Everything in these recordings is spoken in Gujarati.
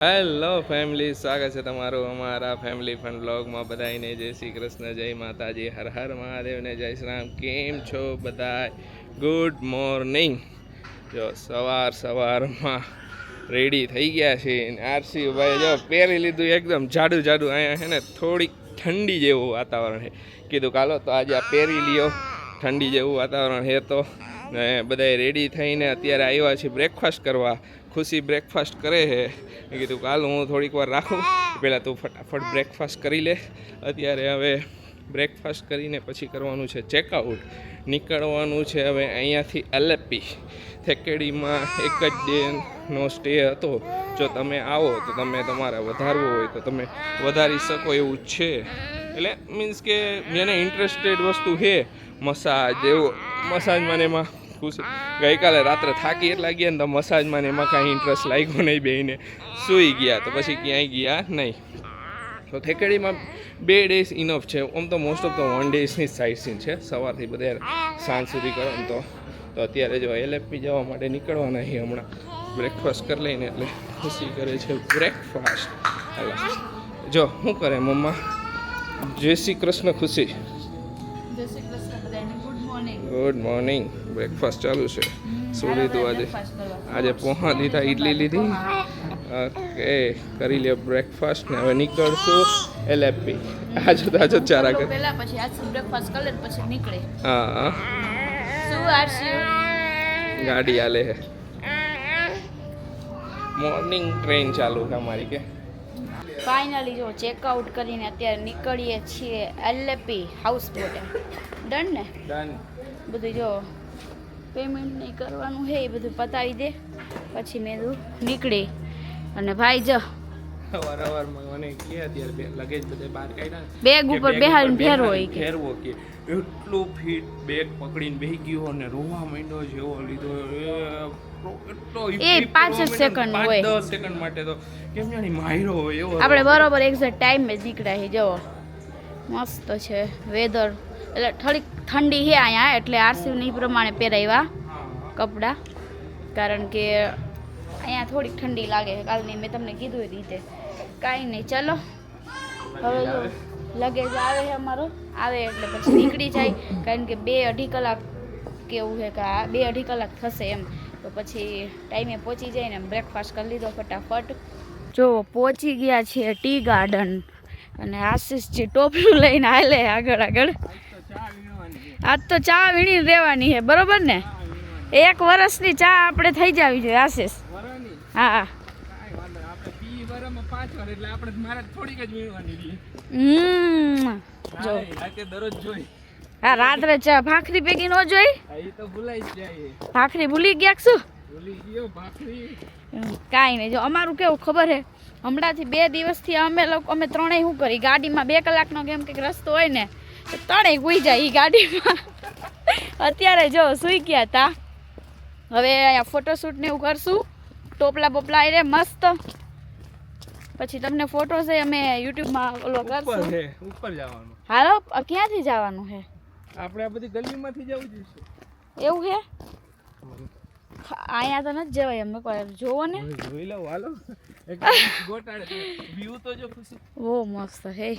હેલો ફેમિલી, સ્વાગત છે તમારું અમારા ફેમિલી ફન બ્લોગમાં. બધાને જય શ્રી કૃષ્ણ, જય માતાજી, હર હર મહાદેવને જય શ્રી રામ. કેમ છો બધા? Good morning. જો સવારમાં રેડી થઈ ગયા છે. આરસી ભાઈ જો પહેરી લીધું એકદમ જાડું અહીંયા છે ને થોડીક ઠંડી જેવું વાતાવરણ છે. કીધું કાલો તો આજે આ પહેરી લ્યો, ઠંડી જેવું વાતાવરણ છે. તો ને બધાએ રેડી થઈને અત્યારે આવ્યા છે બ્રેકફાસ્ટ કરવા. ખુશી બ્રેકફાસ્ટ કરે છે. મેં કીધું કાલ હું થોડીક વાર રાખું, પહેલાં તું ફટાફટ બ્રેકફાસ્ટ કરી લે. અત્યારે હવે બ્રેકફાસ્ટ કરીને પછી કરવાનું છે ચેકઆઉટ. નીકળવાનું છે હવે અહીંયાથી એલએપી. થેકેડીમાં એક જ ડેનો સ્ટે હતો. જો તમે આવો તો તમે તમારે વધારવું હોય તો તમે વધારી શકો એવું છે. એટલે મીન્સ કે જેને ઇન્ટરેસ્ટેડ વસ્તુ છે મસાજ એવું, મસાજમાં એમાં ખુશી ગઈકાલે રાત્રે થાકી એટલા ગયા ને તો મસાજમાં એમાં કાંઈ ઇન્ટરેસ્ટ લાગ્યો નહીં, બેહીને સૂઈ ગયા. તો પછી ક્યાંય ગયા નહીં. તો થેકેડીમાં 2 ડેઝ ઇનફ છે. આમ તો મોસ્ટ ઓફ ધ 1 ડેઝની સાઇટ સીન છે. સવારથી બધા સાંજ સુધી કરો ને તો અત્યારે જો એલએપી જવા માટે નીકળવાના છીએ હમણાં. બ્રેકફાસ્ટ કરી લઈને એટલે ખુશી કરે છે બ્રેકફાસ્ટ. હાલો જો શું કરે મમ્મા? જય શ્રી કૃષ્ણ ખુશી. Good morning. બ્રેકફાસ્ટ ચાલુ છે. શું લીધું આજે પોહા લીધા, ઇડલી લીધી. ઓકે, કરી લે બ્રેકફાસ્ટ ને હવે નીકળશું એલએપી. આજો ચારા કર પહેલા પછી આજ બ્રેકફાસ્ટ કરી લે પછી નીકળે. હા શું આરસીયુ ગાડી આલે હે. મોર્નિંગ ટ્રેન ચાલુ છે અમારી કે. ફાઇનલી જો ચેકઆઉટ કરીને અત્યારે નીકળીએ છીએ એલએપી હાઉસ બોટે. ડન ને? ડન. બધું જો પેમેન્ટ નહીં કરવાનું છે એ બધું પતાવી દે પછી મેં નીકળી. અને ભાઈ જો વારવારમાં મને કે અત્યારે લગેજ બધે બહાર કાઢ્યા, બેગ ઉપર બેહાડીને ફેરવો કે એટલું ફીટ બેગ પકડીને બેહી ગયો ને રોવા માંડ્યો જેવો લીધો. એ 5 સેકન્ડ હોય, 10 સેકન્ડ માટે તો કેમ જાણી માયરો હોય એવો. આપણે બરોબર એક્ઝેક્ટ ટાઈમ માં નીકળ્યા છે. જો મસ્ત છે વેધર, એટલે થોડીક ઠંડી છે અહીંયા એટલે આરસીની પ્રમાણે પહેરાવ્યા કપડાં, કારણ કે અહીંયા થોડીક ઠંડી લાગે છે. કાલની મેં તમને કીધું એ રીતે. કાંઈ નહીં, ચલો હવે જો લગેજ આવે છે અમારો, આવે એટલે પછી નીકળી જાય. કારણ કે 2-2.5 કલાક કેવું છે કે 2-2.5 કલાક થશે એમ, તો પછી ટાઈમે પહોંચી જાય ને. બ્રેકફાસ્ટ કરી લીધો ફટાફટ. જો પહોંચી ગયા છીએ ટી ગાર્ડન અને આશીષજી ટોપલું લઈને હાલે આગળ. આજ તો ચા વીણી રહેવાની છે, બરોબર ને? 1 વર્ષની ચા આપણે થઈ જવી જોઈએ આશીષ. હા જો હા રાત્રે ચા ભાખરી ભેગી ન જોઈ. ભાખરી ભૂલી ગયા શું? કાંઈ નહીં. જો અમારું કેવું ખબર છે, હમણાંથી 2 દિવસથી અમે ત્રણેય શું કરી, ગાડીમાં 2 કલાકનો કેમ કંઈક રસ્તો હોય ને ત્રણેય સૂઈ જાય એ ગાડીમાં. અત્યારે જો સૂઈ ગયા હતા. હવે અહીંયા ફોટોશૂટ ને એવું કરશું, ટોપલા બોપલા આવી રે મસ્ત. પછી તમને ફોટો છે અમે યુટ્યુબમાં ઓલો કરશું. ઉપર જવાનું. હાલો ક્યાંથી જવાનું છે? આપણે આ બધી ગલીમાંથી જવું જોઈએ. એવું છે? અહીંયા તો નથી જવાય. અમે કોઈ જોવો ને, જોઈ લો હાલો. ગોટાળે વ્યૂ તો જો ખુશી. બહુ મસ્ત હે.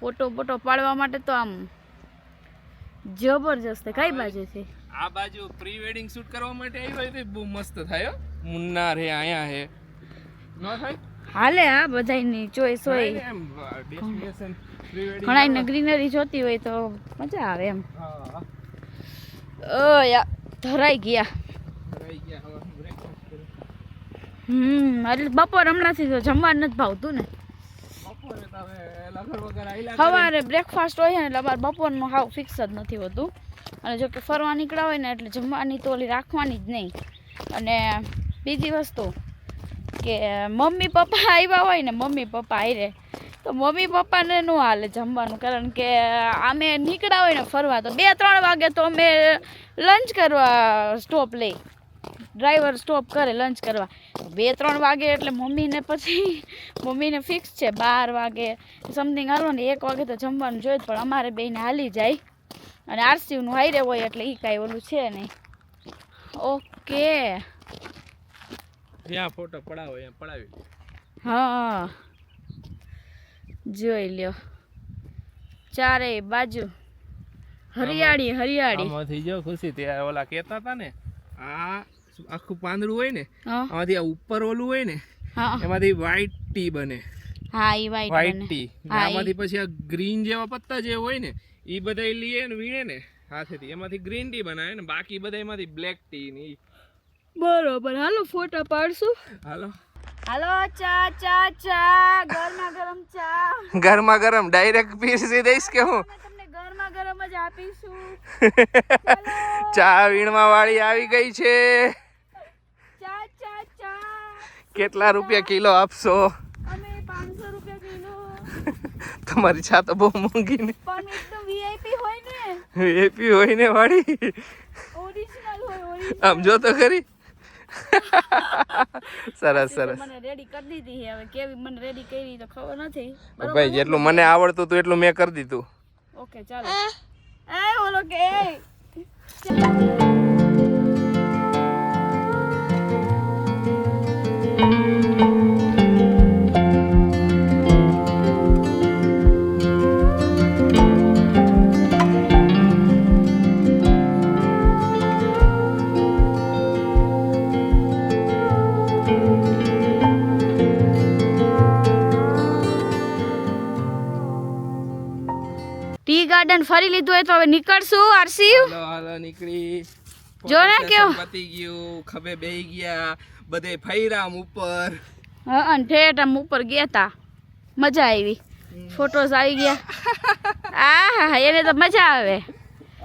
ફોટો પાડવા માટે તો આમ જબરજસ્ત. કઈ બાજુથી? આ બાજુ પ્રી વેડિંગ શૂટ કરવા માટે આવ્યો તો બહુ મસ્ત થાય. મુન્નાર હે, આયા હે ન થાય હાલે. આ બધાની ચોઈસ હોય, ડેસ્ટિનેશન પ્રી વેડિંગ ઘણા ગ્રીનરી જોતી હોય તો મજા આવે એમ. ધરાઈ ગયા. એટલે બપોર હમણાંથી તો જમવાનું નથી ભાવતું ને. સવારે બ્રેકફાસ્ટ હોય ને એટલે અમારે બપોરનું હાવ ફિક્સ જ નથી હોતું. અને જો કે ફરવા નીકળ્યા હોય ને એટલે જમવાની તો ઓલી રાખવાની જ નહીં. અને બીજી વસ્તુ કે મમ્મી પપ્પા આવ્યા હોય ને, મમ્મી પપ્પા આવી તો મમ્મી પપ્પાને ન હાલે જમવાનું, કારણ કે અમે નીકળ્યા હોય ને ફરવા તો 2-3 વાગે તો અમે લંચ કરવા સ્ટોપ લઈ, ડ્રાઈવર સ્ટોપ કરે લંચ કરવા. 2-3 વાગે એટલે મમ્મીને ફિક્સ છે 12 વાગે સમથિંગ હાલો ને 1 વાગે તો જમવાનું જોઈએ. પણ અમારે બેને હાલી જાય અને આરસીયુનું હાઈરે હોય એટલે એ કાંઈ ઓલું છે નહીં. ઓકે જ્યાં ફોટો પડાવો ત્યાં પડાવી લે. હા જોઈ લ્યો ચારે બાજુ હરિયાળી હરિયાળી. આમાંથી જો ખુશી ત્યાં ઓલા કહેતા હતા ને આ આખું પાંદડું હોય ને હા આમાંથી આ ઉપર ઓલું હોય ને હા એમાંથી વ્હાઈટ ટી બને. હા ઈ વ્હાઈટ વાઈટ ટી હા, આમાંથી પછી આ ગ્રીન જેવા પત્તા જે હોય ને એ બધા લીએ ને વીણે ને હાથેથી એમાંથી ગ્રીન ટી બનાવે ને બાકી બધા એમાંથી બ્લેક ટી ને ઈ. બરોબર હાલો ફોટા પાડશું. હાલો હાલો ચા ચા ચા ગરમા ગરમ ચા ગરમા ગરમ ડાયરેક્ટ પીરસી દઈશ કે હું અમે તમને ગરમા ગરમ જ આપીશું. ચા વીણવા વાળી આવી ગઈ છે. ચા ચા ચા કેટલા રૂપિયા કિલો આપશો? અમે 500 રૂપિયા કિલો. તમારી ચા તો બહુ મોંઘી ને પણ એકદમ વીઆઈપી હોય ને એપી હોય ને વાળી ઓરિજિનલ હોય ઓરિજિનલ. આમ જો તો ખરી. સરસ સરસ મને રેડી કરી દીધી છે હવે કેવી મને રેડી કરી તો ખબર નથી. ભાઈ જેટલું મને આવડતું હતું એટલું મેં કરી દીધું. ઓકે ચાલો એ ઓલો કે ટી ગાર્ડન ફરી લીધું હોય તો હવે નીકળશું આરસી. હાલો હાલો નીકળી. જો ને કેવું. પતી ગયું ખભે બેહી ગયા બધે ફૈરામ ઉપર. હા અને ઠેઠ આમ ઉપર ગયા તા મજા આવી ફોટોસ આવી ગયા. આ એને તો મજા આવે.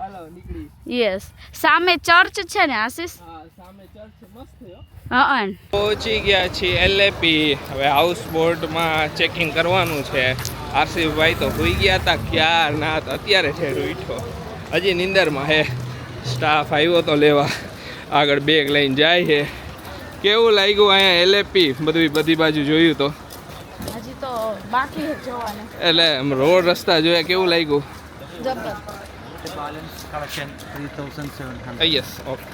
હાલો નીકળી. યસ સામે ચર્ચ છે ને આશીષ. હા સામે ચર્ચ મસ્ત છે. હા પહોંચી ગયા છીએ એલએપી. હવે હાઉસ બોટમાં ચેકિંગ કરવાનું છે. આરસીભાઈ તો હોઈ ગયા હતા ક્યાર ના અત્યારે છે ઉઠ્યો હજી નિંદરમાં હે. સ્ટાફ આવ્યો તો લેવા આગળ બેગ લઈને જાય છે. કેવું લાગ્યું અહીંયા એલએપી બધી બાજુ જોયું તો હજી તો બાકી છે જોવાનું. એટલે આમ રોડ રસ્તા જોયા કેવું લાગ્યું? યસ ઓકે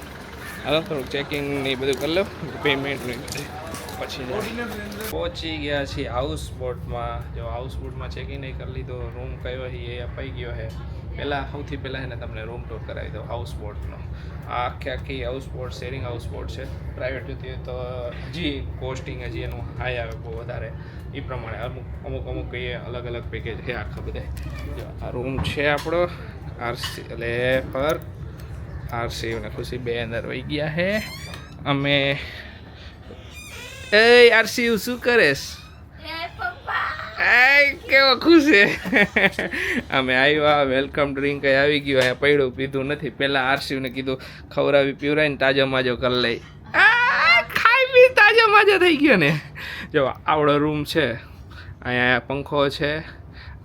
હાલો થોડુંક ચેકિંગ ને બધું કરી લો પેમેન્ટ પછી પહોંચી ગયા છીએ હાઉસ બોટમાં. જો હાઉસ બોટમાં ચેકિંગ નહીં કરી લીધો રૂમ કયો છે એ અપાઈ ગયો છે. પહેલાં સૌથી પહેલાં એને તમને રૂમ ટૂર કરાવી દો હાઉસ બોટનો. આ આખી house boat sharing house boat છે. પ્રાઇવેટ જોતી હોય તો હજી કોસ્ટિંગ હજી એનું હાઈ આવે બહુ વધારે. એ પ્રમાણે અમુક કહીએ અલગ અલગ પેકેજ છે આખા બધા. જો આ રૂમ છે આપણો આરસી એટલે પર આરસી અને ખુશી બે અંદર વહી ગયા છે. અમે એ આરસી શું કરેશ? કેવો ખુશ છે. અમે આવ્યા વેલકમ ડ્રિંક આવી ગયું અહીંયા પડ્યું પીધું નથી. પહેલાં આરસીને કીધું ખવડાવી પીવડાવીને તાજો માજો કરી લઈ. ખાઈ પી તાજો માજો થઈ ગયો ને. જો આવડો રૂમ છે. અહીંયા પંખો છે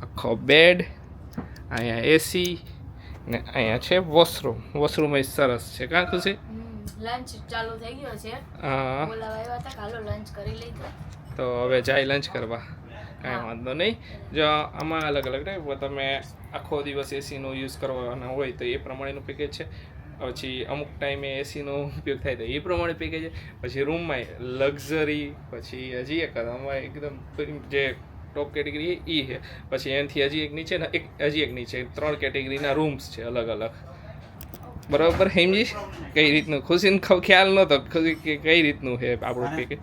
આખો બેડ અહીંયા એસી ને અહીંયા છે વોશરૂમ. વોશરૂમ એ સરસ છે કાં ખુશી? લંચ ચાલુ થઈ ગયો છે. હા બોલાવા આવ્યા હતા કાલો લંચ કરી લીધો તો હવે જાય લંચ કરવા. કાંઈ વાંધો નહીં. જો આમાં અલગ અલગ ટાઈપ તમે આખો દિવસ એસીનો યુઝ કરવાના હોય તો એ પ્રમાણેનું પેકેજ છે. પછી અમુક ટાઈમે એસીનો ઉપયોગ થાય તો એ પ્રમાણે પેકેજ છે. પછી રૂમમાં લક્ઝરી પછી હજી એક અમારે એકદમ જે ટોપ કેટેગરી એ છે. પછી એનાથી હજી એક નીચે ને હજી એક નીચે 3 કેટેગરીના રૂમ્સ છે અલગ અલગ. બરાબર સમજી કઈ રીતનું? ખુશીને ખ્યાલ નહોતો કે કઈ રીતનું છે આપણું પેકેજ.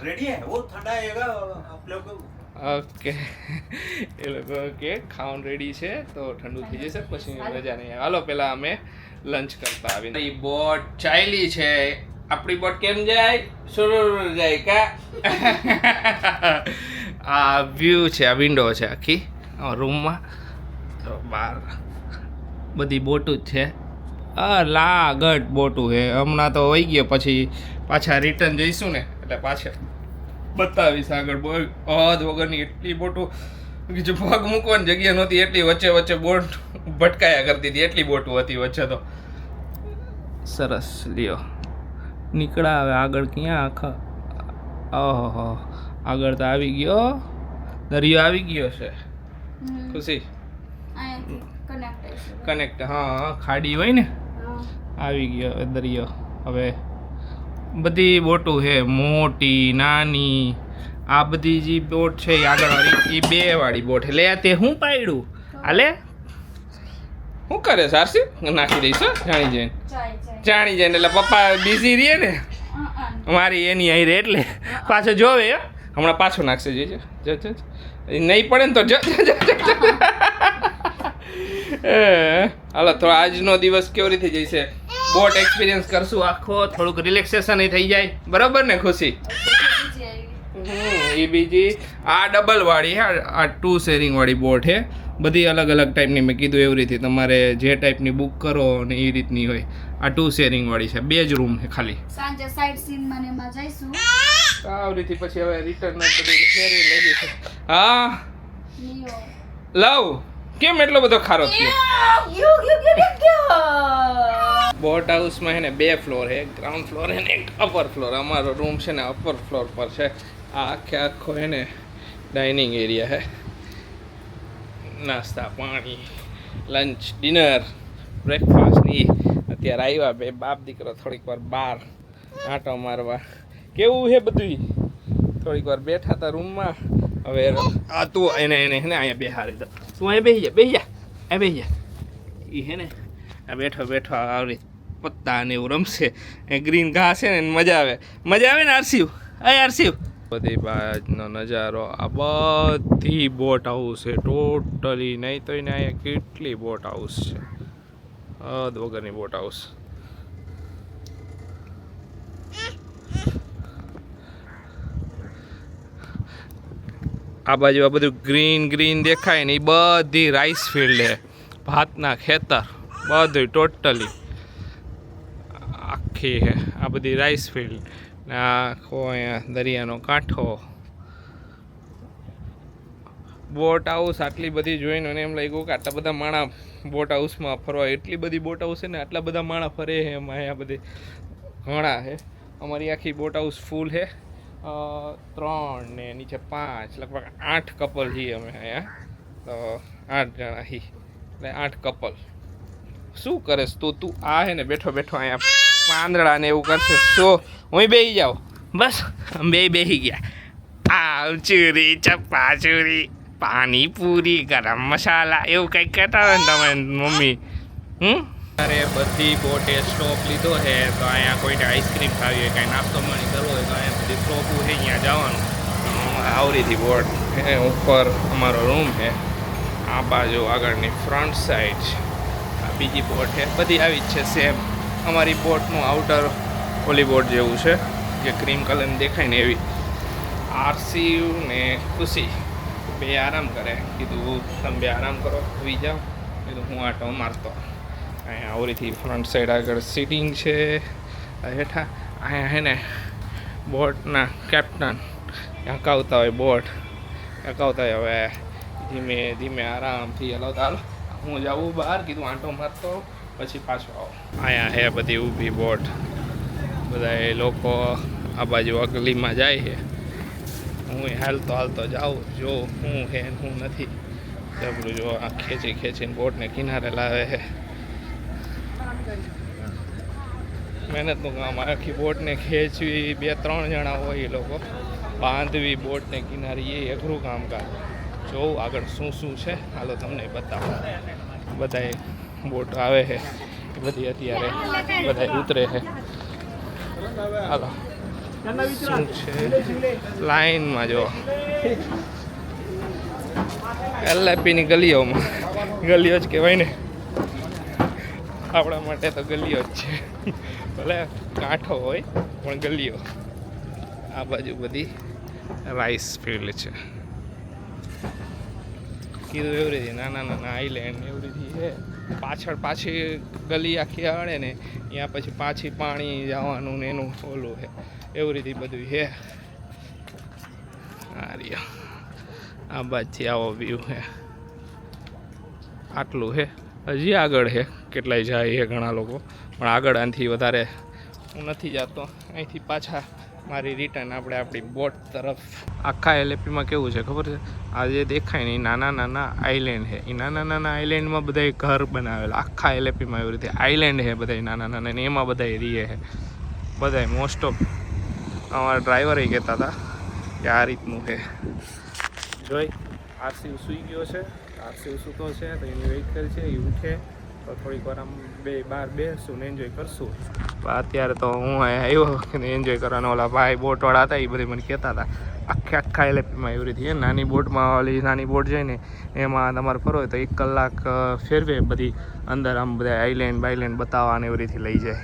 रेडी है वो ठंडा आएगा आप लोग ઓકે એ લોકો કે ખાવાનું રેડી છે તો ઠંડુ થઈ જશે પછી મજા નહીં આવે. હાલો પહેલાં અમે લંચ કરતા આવીને એ બોટ ચાલી છે. આપણી બોટ કેમ જાય? સુરર જાય કા? આ વ્યૂ છે આ વિન્ડો છે આખી રૂમમાં. તો બહાર બધી બોટું જ છે. લાગટ બોટું છે. હમણાં તો વહી ગયો પછી પાછા રિટર્ન જઈશું ને એટલે પાછા બતાવીશ આગળ. હદ વગરની એટલી બોટું જે પગ મૂકવાની જગ્યા નહોતી એટલી વચ્ચે બોટ ભટકાયા કરતી હતી એટલી બોટું હતી વચ્ચે તો. સરસ લ્યો નીકળ્યા હવે આગળ ક્યાં આખા. ઓહો આગળ તો આવી ગયો દરિયો આવી ગયો છે. ખુશી કનેક્ટ હા ખાડી હોય ને આવી ગયો દરિયો. હવે બધી બોટો છે, મોટી નાની. આ બધી જે બોટ છે એ આગળવાળી એ 2 વાળી બોટ. લે તે હું પાડ્યું આલે શું કરે સારસી નાખી દઈશ જાણી જઈને એટલે પપ્પા બિઝી રહે ને મારી એની અહીં રહે એટલે પાછો જોવે હમણાં પાછો નાખશે જે નહીં પડે ને તો હાલો તો આજનો દિવસ કેવી રીતે જઈશે બોટ એક્સપિરિયન્સ કરશું આખો થોડુંક રિલેક્સેશન થઈ જાય બરાબર ને ખુશી એ બીજી આ ડબલ વાળી હે આ 2 શેરિંગ વાળી બોટ હે બધી અલગ અલગ ટાઈપની મેં કીધું એવી રીતે તમારે જે ટાઈપની બુક કરો ને એ રીતની હોય આ 2 શેરિંગ વાળી છે 2 જ રૂમ છે ખાલી સાંજે સાઈડ સીન માં એમાં જઈશું આવી રીતે પછી હવે રિટર્ન બધી ફેરી લઈ જઈશું હા લવ કેમ એટલો બધો ખારો થયો બોટ હાઉસમાં છે ને 2 ફ્લોર છે ગ્રાઉન્ડ ફ્લોર છે ને એક અપર ફ્લોર અમારો રૂમ છે ને અપર ફ્લોર પર છે આ આખો છે ને ડાઇનિંગ એરિયા છે નાસ્તા પાણી લંચ ડિનર બ્રેકફાસ્ટની અત્યારે આવ્યા બે બાપ દીકરો થોડીક વાર બહાર આંટો મારવા કેવું છે બધું થોડીક વાર બેઠા હતા રૂમમાં હવે આ તું એને અહીંયા બેહારી દો તું અહીંયા બેસી જા એ હે ને આ બેઠો આવી પત્તા ને એવું રમશે એ ગ્રીન ઘાસ છે ને મજા આવે ને આરસીવ બધી બાજનો નજારો આ બધી બોટ હાઉસ છે ટોટલી નહીં તો એને અહીંયા કેટલી બોટ હાઉસ છે હદ વગરની બોટ હાઉસ આ બાજુ આ બધું ગ્રીન દેખાય ને એ બધી રાઈસ ફિલ્ડ છે ભાતના ખેતર બધું ટોટલી આખી છે આ બધી રાઈસ ફિલ્ડ ને આખો અહીંયા દરિયાનો કાંઠો બોટ હાઉસ આટલી બધી જોઈને મને એમ લાગ્યું કે આટલા બધા માણસ બોટ હાઉસમાં ફરવા એટલી બધી બોટ હાઉસ છે ને આટલા બધા માણસ ફરે છે એમાં અહીંયા બધી ઘણા છે અમારી આખી બોટ હાઉસ ફૂલ છે 3 ને નીચે 5 લગભગ 8 કપલ છીએ અમે અહીંયા તો 8 જણા હી એટલે 8 કપલ શું કરેશ તું આ હે ને બેઠો અહીંયા પાંદડા ને એવું કરશે તો હું બેસી જાઉં બસ બેસી ગયા આ ચૂરી ચપાચૂરી પાણીપુરી ગરમ મસાલા એવું કંઈક કહેતા હોય ને તમે મમ્મી અરે બધી બોટે સ્ટોપ લીધો છે તો અહીંયા કોઈને આઈસ્ક્રીમ ખાવી હોય કાંઈ નાસ્તો પાણી કરવો હોય તો અહીંયા બધી સ્ટોપું છે અહીંયા જવાનું આવરીથી બોટ ઉપર અમારો રૂમ છે આ બાજુ આગળની ફ્રન્ટ સાઈડ આ બીજી બોટ છે બધી આવી જ છે સેમ અમારી બોટનું આઉટર ઓલી બોટ જેવું છે જે ક્રીમ કલરની દેખાય ને એવી આરસી ને ખુશી બે આરામ કરે કીધું તમે બે આરામ કરો સુઈ જાઓ કીધું હું આટો મારતો અહીંયા આવરીથી ફ્રન્ટ સાઈડ આગળ સીટિંગ છે હેઠા અહીંયા છે ને બોટના કેપ્ટન હકાવતા હોય બોટ હકાવતા હોય હવે ધીમે ધીમે આરામથી હલાવતા હાલો હું જાઉં બહાર કીધું આંટો મારતો પછી પાછો આવો અહીંયા હે બધી ઊભી બોટ બધા એ લોકો આ બાજુ અગલીમાં જાય છે હું હાલતો જાઉં જો હું હે હું નથી જબરું જો આ ખેંચીને બોટને કિનારે લાવે છે મહેનતનું કામ આખી બોટને ખેંચવી 2-3 જણા હોય એ લોકો બાંધવી બોટને કિનારે એ અઘરું કામકાજ જોઉં આગળ શું છે હાલો તમને બતાવો બધા બોટ આવે છે એ બધી અત્યારે બધા ઉતરે છે હાલો શું છે લાઈનમાં જો એલઆઈપીની ગલીઓ જ કહેવાય ને આપણા માટે તો ગલીઓ જ છે ભલે કાંઠો હોય પણ ગલીઓ આ બાજુ બધી રાઈસ ફિલ્ડ છે કીધું એવી રીતે નાના આઈલેન્ડ એવી રીતે છે પાછી ગલી આખી આવે ને ત્યાં પછી પાછી પાણી જવાનું ને એનું ઓલું છે એવી રીતે બધું છે આ રહ્યો આ બાજુથી આવો વ્યૂ છે આટલું છે હજી આગળ છે કેટલાય જાય છે ઘણા લોકો પણ આગળ આનાથી વધારે હું નથી જતો અહીંથી પાછા મારી રિટર્ન આપણે આપણી બોટ તરફ આખા એલએપીમાં કેવું છે ખબર છે આ જે દેખાય ને એ નાના આઈલેન્ડ છે એ નાના આઈલેન્ડમાં બધા ઘર બનાવેલા આખા એલએપીમાં એવી રીતે આઈલેન્ડ છે બધા નાના ને એમાં બધા રીએ છે બધાય મોસ્ટ ઓફ અમારા ડ્રાઈવર એ કહેતા હતા કે આ રીતનું છે. જોઈ આરસીવ સૂઈ ગયો છે, આરસીવ સૂતો છે તો એની વેઇટ કરી છે, એ ઉઠે તો થોડીક વાર આમ બહાર બેસશું ને એન્જોય કરશું. અત્યારે તો હું આવ્યો ને એન્જોય કરવાનો. ઓલા ભાઈ બોટવાળા હતા એ બધી મને કહેતા હતા આખા એલએપીમાં એવી રીતે નાની બોટમાં ઓલી નાની બોટ જાય ને એમાં તમારે ફરો હોય તો 1 કલાક ફેરવે બધી અંદર આમ બધા આઈલેન્ડ બાઈલેન્ડ બતાવવા ને એવી રીતે લઈ જાય.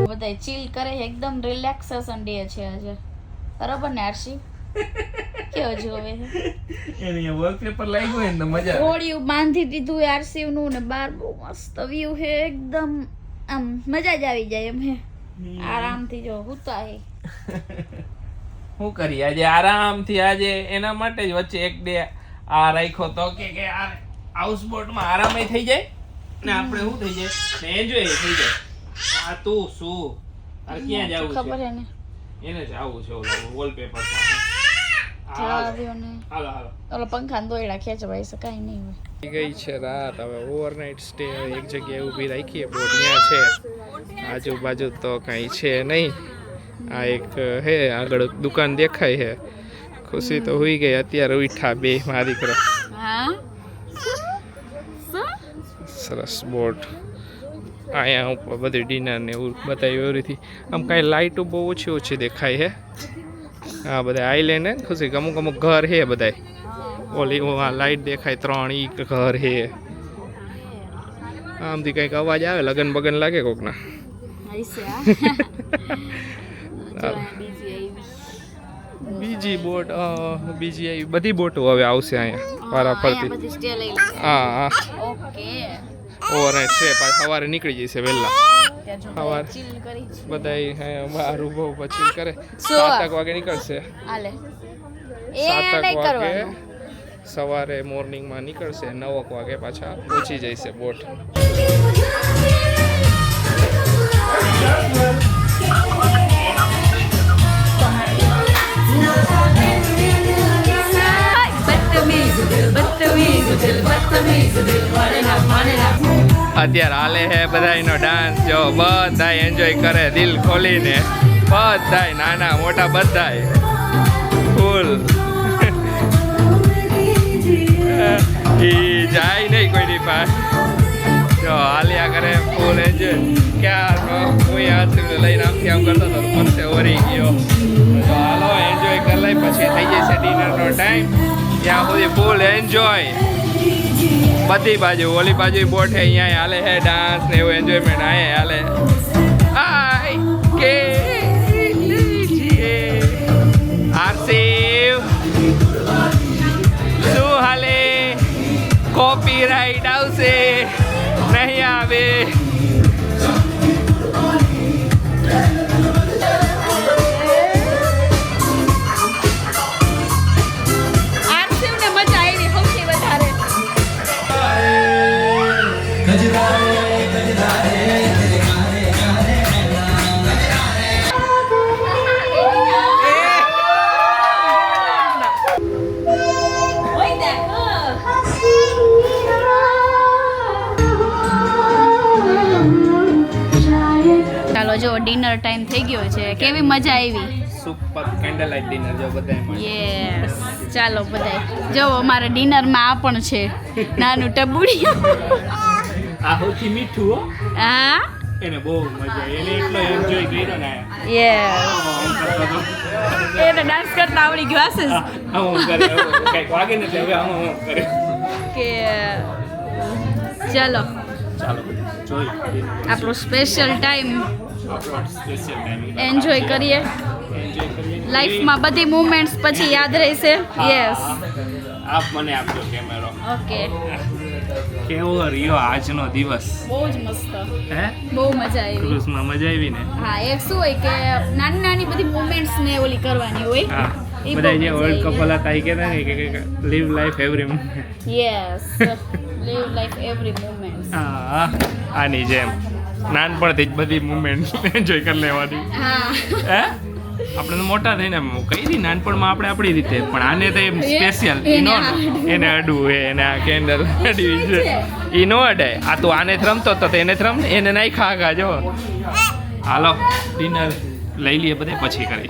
બધા ચીલ કરે છે, એકદમ રિલેક્સેશન ડે છે આજે, બરોબર ને આરસી? કેવો જોવે એની વોલપેપર લાગ્યું હોય ને તો મજા આવે. ઓળિયું બાંધી દીધું આરસી નું ને બાર બહુ મસ્ત વ્યૂ છે, એકદમ આમ મજા જ આવી જાય એમ હે. આરામથી જો હુતા હે. શું કરીએ આજે આરામથી, આજે એના માટે જ વચ્ચે એક ડે આ રાખ્યો તો કે આ હાઉસ બોટમાં આરામય થઈ જાય ને આપણે શું થઈ જાય ને એન્જોય થઈ જાય. આ તું શું તારે ક્યાં જવું ખબર છે? હે ને એને જ આવું છે ઓલો વોલપેપર. જાવ્યો ને હાલો હાલો ઓલો પંખા દોયડા ખેંચવાય છે, કાંઈ નહીં હોય. ગઈ છે રાત, હવે ઓવરનાઇટ સ્ટે એક જગ્યાએ ઊભી રાખીએ. બોટ ત્યાં છે, આજુબાજુ તો કાંઈ છે નહીં. આ એક હે આગળ દુકાન દેખાય છે. ખુશી તો હોઈ ગઈ, અત્યારે ઉઠા બે મારા દીકરો. હા સરસ બોટ અહીંયા ઉપર બધી ડિનર ને એવું બતાવ્યું એવી રીતે. આમ કાંઈ લાઇટો બહુ ઓછી ઓછી દેખાય છે. હા બધા આઈલેન્ડ હે ખુશી, અમુક અમુક ઘર છે બધાય. ઓલી લાઇટ દેખાય 3 ઈ ઘર છે. આમથી કંઈક અવાજ આવે, લગન બગન લાગે કોકના. બીજી બોટ બીજી આવી બધી બોટો હવે આવશે અહીંયા વારા ફરતી. હા હા ઓવરનાઇટ છે, પાછા સવારે નીકળી જશે વહેલા. સવારે બધા બહાર ઉભો પછી કરે 7 વાગે નીકળશે. 7 વાગે સવારે મોર્નિંગમાં નીકળશે, 9 વાગે પાછા પહોંચી જશે બોટ. અત્યારે હાલે છે બધાનો ડાન્સ, જો બધા એન્જોય કરે દિલ ખોલીને, બધા નાના મોટા બધા ફૂલ. ઈ જાય નહીં કોઈની પાસે, જો હાલ્યા કરે ફૂલ એન્જોય. ક્યારનો હું આરસીને લઈને આમથી આમ કરતો હતો, પરસે ઓરી ગયો. તો હાલો એન્જોય કરી લઈ, પછી થઈ જશે ડિનરનો ટાઈમ. ત્યાં સુધી ફૂલ એન્જોય બધી બાજુ. ઓલી બાજુ બોટ છે, અહીંયા હાલે છે ડાન્સ ને એવું એન્જોયમેન્ટ અહીંયા હાલે. આઈ કે આરસીવ શું હાલે? કોપીરાઇટ આવશે નહીં આવે? જો ડિનર ટાઈમ થઈ ગયો છે, કેવી મજા આવી? સુપર કેન્ડલ લાઇટ ડિનર જો બધાય. યસ ચાલો બધાય જો અમારા ડિનરમાં આ પણ છે નાનું ટબુડિયું. આ સૌથી મીઠું હો. હા એને બહુ મજા આવી, એને એટલો એન્જોય કર્યો ને. યસ એને ડાન્સ કરતા આવડી ગયો હશે આમ કરે કઈક વાગે ને હવે આમ કરે કે ચાલો ચાલો જોઈ આપણો special time special time enjoy કરીએ. લાઈફમાં બધી મુમેન્ટ્સ પછી યાદ રહેશે. યસ આપ મને આપજો કેમેરો. ઓકે કેવો રહ્યો આજનો દિવસ? બહુ જ મસ્ત, હે બહુ મજા આવી. ક્રુઝમાં મજા આવી ને? હા એક શું હોય કે નાની નાની બધી મુમેન્ટ્સ ને ઓલી કરવાની હોય. હા બધા જે વર્લ્ડ કપ વાળા તાઈ કહેતા ને કે live life every moment. Yes live life every moment. હા આની જેમ નાનપણથી જ બધી મુમેન્ટ એન્જોય કરી લેવાની. હા હે આપણે તો મોટા થઈને કઈ દી નાનપણમાં આપણે આપણી રીતે, પણ આને તો એમ સ્પેશિયલ એને અડવું હોય, એને આ કેન્ડલ અડવી છે, એ નો અડાય. આ તું આને જ રમતો તો એને જ રમ, એને નહીં ખાગા જો. હાલો ડિનર લઈ લઈએ બધે, પછી કરી.